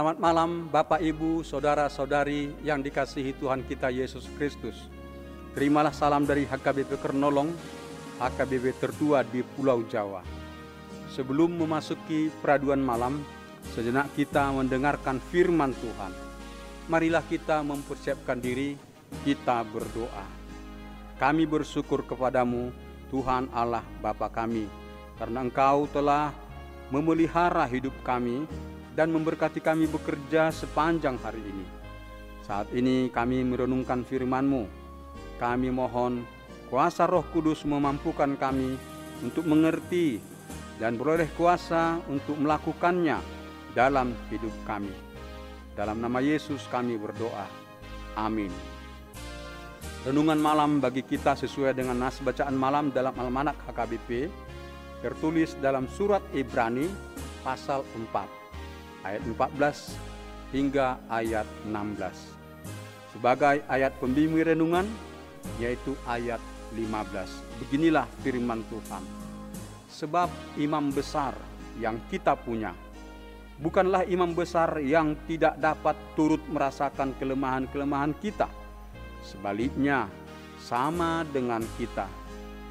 Selamat malam Bapak, Ibu, Saudara-saudari yang dikasihi Tuhan kita Yesus Kristus. Terimalah salam dari HKBP Kernolong, HKBP tertua di Pulau Jawa. Sebelum memasuki peraduan malam, sejenak kita mendengarkan firman Tuhan. Marilah kita mempersiapkan diri, kita berdoa. Kami bersyukur kepadamu, Tuhan Allah Bapa kami, karena Engkau telah memelihara hidup kami dan memberkati kami bekerja sepanjang hari ini. Saat ini kami merenungkan firman-Mu. Kami mohon kuasa Roh Kudus memampukan kami untuk mengerti dan beroleh kuasa untuk melakukannya dalam hidup kami. Dalam nama Yesus kami berdoa. Amin. Renungan malam bagi kita sesuai dengan nas bacaan malam dalam Almanak HKBP tertulis dalam surat Ibrani pasal 4. Ayat 14 hingga ayat 16. Sebagai ayat pembimbing renungan, yaitu ayat 15. Beginilah firman Tuhan. Sebab imam besar yang kita punya, bukanlah imam besar yang tidak dapat turut merasakan kelemahan-kelemahan kita. Sebaliknya, sama dengan kita,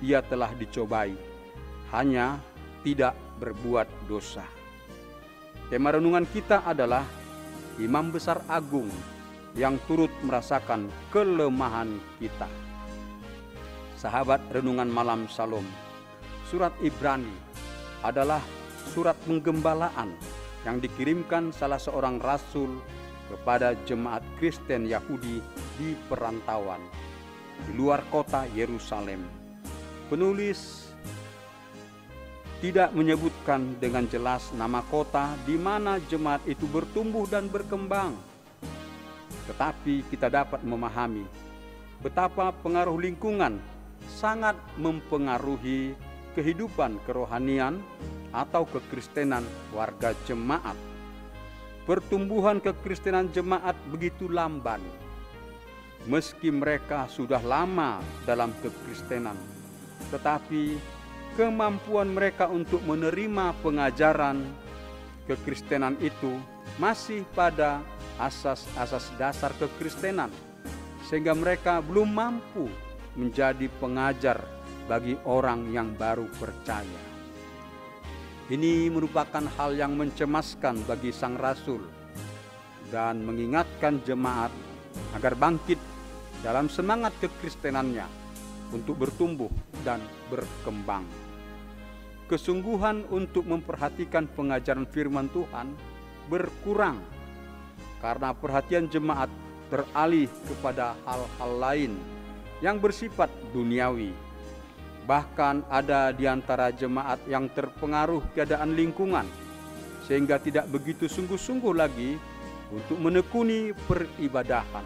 ia telah dicobai, hanya tidak berbuat dosa. Tema renungan kita adalah Imam Besar Agung yang turut merasakan kelemahan kita. Sahabat renungan malam Salom, surat Ibrani adalah surat penggembalaan yang dikirimkan salah seorang rasul kepada jemaat Kristen Yahudi di perantauan di luar kota Yerusalem. Penulis tidak menyebutkan dengan jelas nama kota di mana jemaat itu bertumbuh dan berkembang. Tetapi kita dapat memahami betapa pengaruh lingkungan sangat mempengaruhi kehidupan kerohanian atau kekristenan warga jemaat. Pertumbuhan kekristenan jemaat begitu lamban. Meski mereka sudah lama dalam kekristenan, tetapi kemampuan mereka untuk menerima pengajaran kekristenan itu masih pada asas-asas dasar kekristenan, sehingga mereka belum mampu menjadi pengajar bagi orang yang baru percaya. Ini merupakan hal yang mencemaskan bagi sang rasul dan mengingatkan jemaat agar bangkit dalam semangat kekristenannya untuk bertumbuh dan berkembang. Kesungguhan untuk memperhatikan pengajaran firman Tuhan berkurang karena perhatian jemaat beralih kepada hal-hal lain yang bersifat duniawi. Bahkan ada di antara jemaat yang terpengaruh keadaan lingkungan sehingga tidak begitu sungguh-sungguh lagi untuk menekuni peribadahan.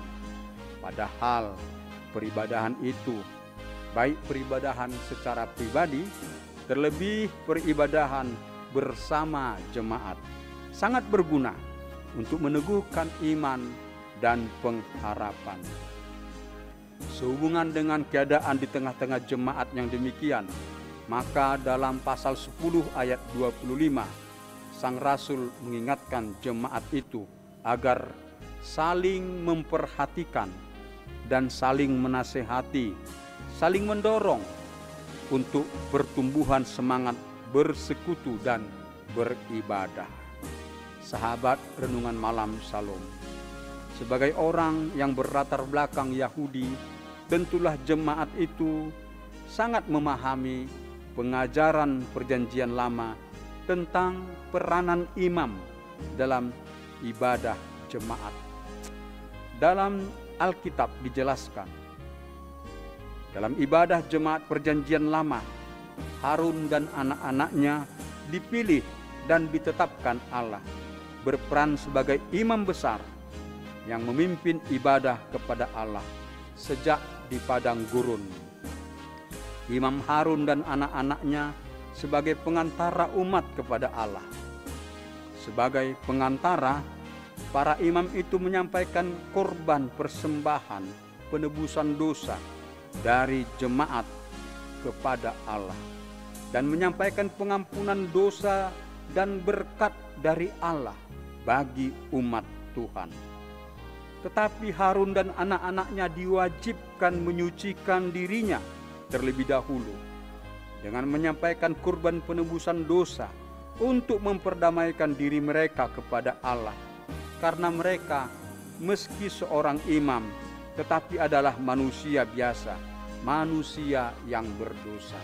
Padahal peribadahan itu, baik peribadahan secara pribadi, terlebih peribadahan bersama jemaat, sangat berguna untuk meneguhkan iman dan pengharapan. Sehubungan dengan keadaan di tengah-tengah jemaat yang demikian, maka dalam pasal 10 ayat 25, sang rasul mengingatkan jemaat itu agar saling memperhatikan dan saling menasehati, saling mendorong untuk pertumbuhan semangat bersekutu dan beribadah. Sahabat renungan malam Salom, sebagai orang yang berlatar belakang Yahudi, tentulah jemaat itu sangat memahami pengajaran perjanjian lama tentang peranan imam dalam ibadah jemaat. Dalam Alkitab dijelaskan, dalam ibadah jemaat perjanjian lama, Harun dan anak-anaknya dipilih dan ditetapkan Allah berperan sebagai imam besar yang memimpin ibadah kepada Allah sejak di padang gurun. Imam Harun dan anak-anaknya sebagai pengantara umat kepada Allah. Sebagai pengantara, para imam itu menyampaikan korban persembahan penebusan dosa dari jemaat kepada Allah dan menyampaikan pengampunan dosa dan berkat dari Allah bagi umat Tuhan. Tetapi Harun dan anak-anaknya diwajibkan menyucikan dirinya terlebih dahulu dengan menyampaikan kurban penebusan dosa untuk memperdamaikan diri mereka kepada Allah. Karena mereka meski seorang imam, tetapi adalah manusia biasa, manusia yang berdosa.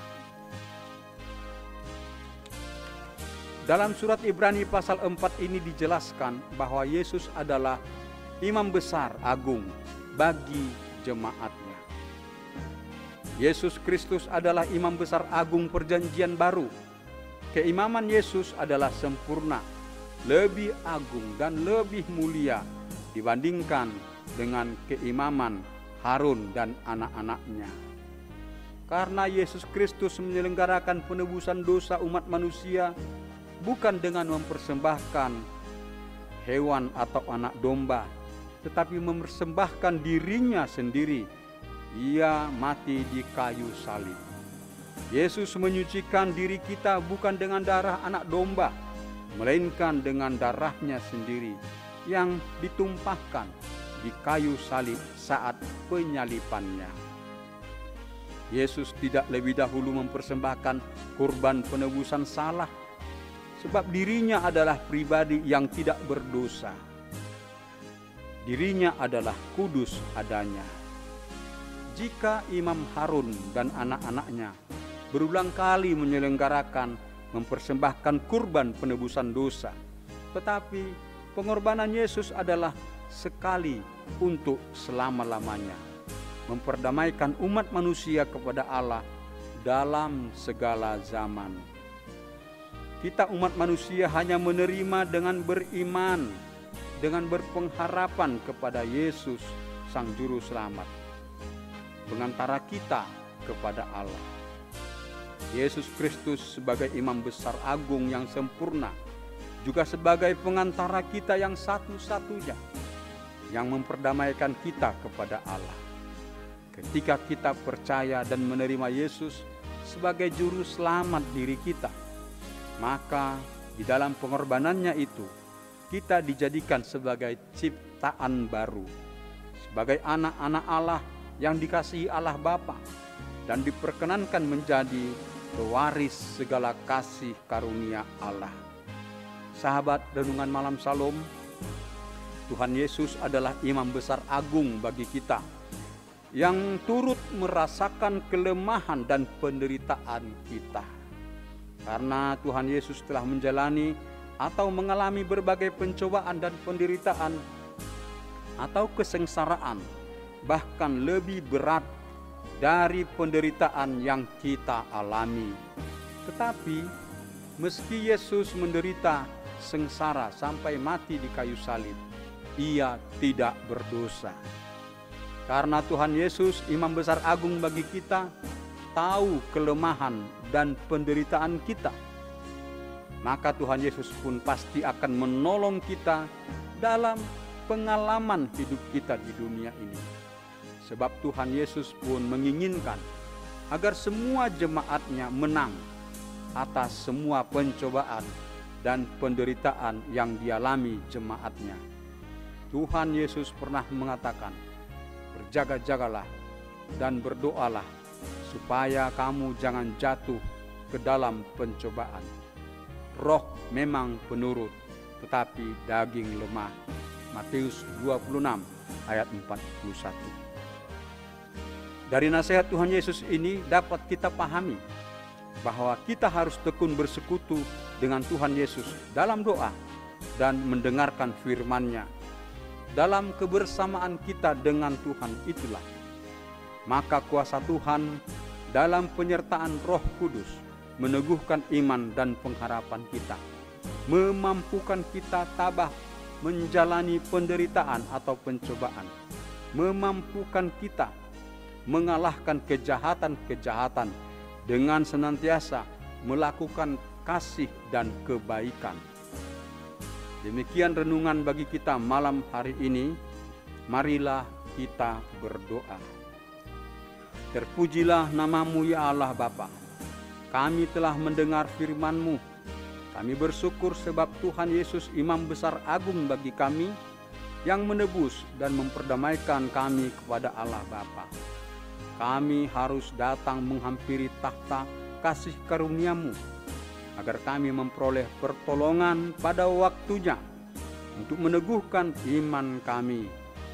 Dalam surat Ibrani pasal 4 ini dijelaskan bahwa Yesus adalah imam besar agung bagi jemaatnya. Yesus Kristus adalah imam besar agung perjanjian baru. Keimaman Yesus adalah sempurna, lebih agung dan lebih mulia dibandingkan dengan keimaman Harun dan anak-anaknya. Karena Yesus Kristus menyelenggarakan penebusan dosa umat manusia bukan dengan mempersembahkan hewan atau anak domba, tetapi mempersembahkan dirinya sendiri. Ia mati di kayu salib. Yesus menyucikan diri kita bukan dengan darah anak domba, melainkan dengan darahnya sendiri yang ditumpahkan di kayu salib saat penyalipannya. Yesus tidak lebih dahulu mempersembahkan kurban penebusan salah, sebab dirinya adalah pribadi yang tidak berdosa. Dirinya adalah kudus adanya. Jika Imam Harun dan anak-anaknya berulang kali menyelenggarakan mempersembahkan kurban penebusan dosa, tetapi pengorbanan Yesus adalah sekali untuk selama-lamanya, memperdamaikan umat manusia kepada Allah dalam segala zaman. Kita umat manusia hanya menerima dengan beriman, dengan berpengharapan kepada Yesus Sang Juru Selamat, pengantara kita kepada Allah. Yesus Kristus sebagai imam besar agung yang sempurna, juga sebagai pengantara kita yang satu-satunya, yang memperdamaikan kita kepada Allah. Ketika kita percaya dan menerima Yesus sebagai Juru Selamat diri kita, maka di dalam pengorbanannya itu kita dijadikan sebagai ciptaan baru, sebagai anak-anak Allah yang dikasihi Allah Bapa dan diperkenankan menjadi pewaris segala kasih karunia Allah. Sahabat Renungan Malam Salam, Tuhan Yesus adalah imam besar agung bagi kita yang turut merasakan kelemahan dan penderitaan kita. Karena Tuhan Yesus telah menjalani atau mengalami berbagai pencobaan dan penderitaan atau kesengsaraan, bahkan lebih berat dari penderitaan yang kita alami. Tetapi meski Yesus menderita sengsara sampai mati di kayu salib, Ia tidak berdosa. Karena Tuhan Yesus, imam besar agung bagi kita, tahu kelemahan dan penderitaan kita, maka Tuhan Yesus pun pasti akan menolong kita dalam pengalaman hidup kita di dunia ini. Sebab Tuhan Yesus pun menginginkan agar semua jemaatnya menang atas semua pencobaan dan penderitaan yang dialami jemaatnya. Tuhan Yesus pernah mengatakan, "Berjaga-jagalah dan berdoalah supaya kamu jangan jatuh ke dalam pencobaan. Roh memang penurut, tetapi daging lemah." Matius 26 ayat 41. Dari nasihat Tuhan Yesus ini dapat kita pahami bahwa kita harus tekun bersekutu dengan Tuhan Yesus dalam doa dan mendengarkan firman-Nya. Dalam kebersamaan kita dengan Tuhan itulah, maka kuasa Tuhan dalam penyertaan Roh Kudus meneguhkan iman dan pengharapan kita, memampukan kita tabah menjalani penderitaan atau pencobaan, memampukan kita mengalahkan kejahatan-kejahatan dengan senantiasa melakukan kasih dan kebaikan. Demikian renungan bagi kita malam hari ini. Marilah kita berdoa. Terpujilah nama-Mu ya Allah Bapa. Kami telah mendengar firman-Mu. Kami bersyukur sebab Tuhan Yesus Imam Besar Agung bagi kami, yang menebus dan memperdamaikan kami kepada Allah Bapa. Kami harus datang menghampiri takhta kasih karunia-Mu, agar kami memperoleh pertolongan pada waktunya untuk meneguhkan iman kami,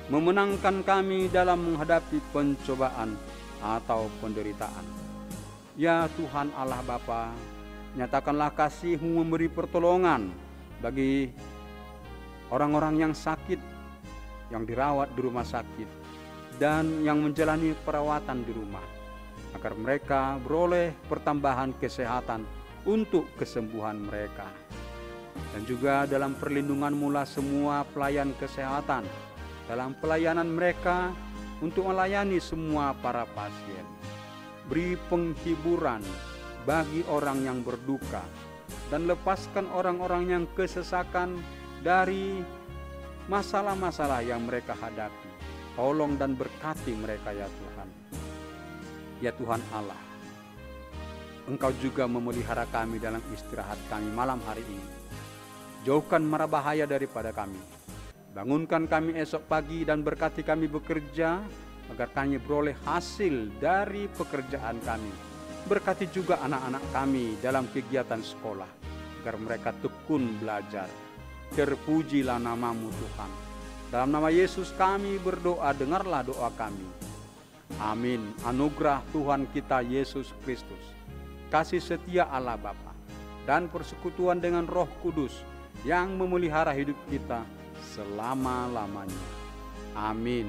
memenangkan kami dalam menghadapi pencobaan atau penderitaan. Ya Tuhan Allah Bapa, nyatakanlah kasih-Mu memberi pertolongan bagi orang-orang yang sakit, yang dirawat di rumah sakit, dan yang menjalani perawatan di rumah, agar mereka beroleh pertambahan kesehatan untuk kesembuhan mereka. Dan juga dalam perlindungan-Mu lah semua pelayan kesehatan, dalam pelayanan mereka untuk melayani semua para pasien. Beri penghiburan bagi orang yang berduka, dan lepaskan orang-orang yang kesesakan dari masalah-masalah yang mereka hadapi. Tolong dan berkati mereka ya Tuhan. Ya Tuhan Allah, Engkau juga memelihara kami dalam istirahat kami malam hari ini. Jauhkan mara bahaya daripada kami. Bangunkan kami esok pagi dan berkati kami bekerja, agar kami beroleh hasil dari pekerjaan kami. Berkati juga anak-anak kami dalam kegiatan sekolah, agar mereka tekun belajar. Terpujilah nama-Mu Tuhan. Dalam nama Yesus kami berdoa, dengarlah doa kami. Amin. Anugerah Tuhan kita Yesus Kristus, kasih setia Allah Bapa, dan persekutuan dengan Roh Kudus yang memelihara hidup kita selama-lamanya. Amin.